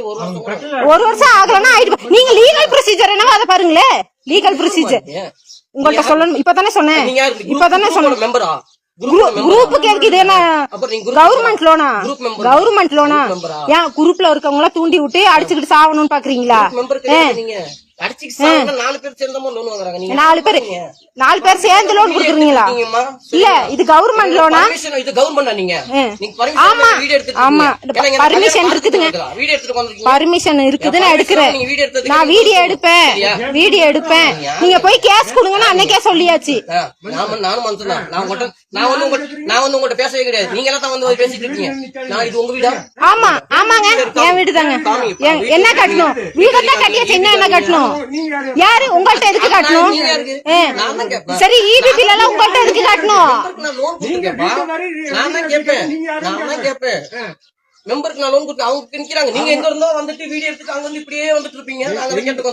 1 வருஷம் ஆகலன்னா ஆயிட்டு. நீங்க லீகல் ப்ரொசீஜர் என்னவோ அதை பாருங்களே. லீகல் ப்ரொசீஜர் உங்கள்ட்ட சொல்லணும். இப்பதானே சொன்னேன். குரூப்புக்கு எதுக்கு இது? என்ன கவர்மெண்ட் லோனா? கவர்மெண்ட் லோனா? ஏன் குரூப்ல இருக்கவங்க எல்லாம் தூண்டி விட்டு அடிச்சுக்கிட்டு சாவணும்னு பாக்குறீங்களா? 4 பேர் சேர்ந்து லோன் குடுக்குறீங்களா? இல்ல இது கவர்மெண்ட் லோனா? ஆமா ஆமா பர்மிஷன் இருக்குதுங்க. பர்மிஷன் இருக்குதுன்னு எடுக்கிறேன். நான் வீடியோ எடுப்பேன். நீங்க போய் கேஸ் கொடுங்கன்னு அன்னைக்கே சொல்லியாச்சு. பேசவே கிடையாது. நீங்க எல்லாம் வந்து பேசிட்டு இருக்கீங்க. நான் இது உங்க வீடா? ஆமா ஆமாங்க என் வீடு தாங்க. என்ன கட்டணும்? வீடெல்லாம் கட்டியாச்சு. என்ன கட்டணும்? யாரு உங்கள்ட்ட எதுக்கு காட்டணும்? சரி ஈபி பில் எல்லாம் உங்கள்ட்ட எதுக்கு காட்டணும்? மெம்பருக்கு நான் லோன் கொடுத்து அவங்க நிக்கிறாங்க. நீங்க எங்க இருந்தோ வந்துட்டு வீடியோ எடுத்துட்டு அங்க வந்து இப்படியே வந்துட்டு இருப்பீங்க. நாங்க கேட்டு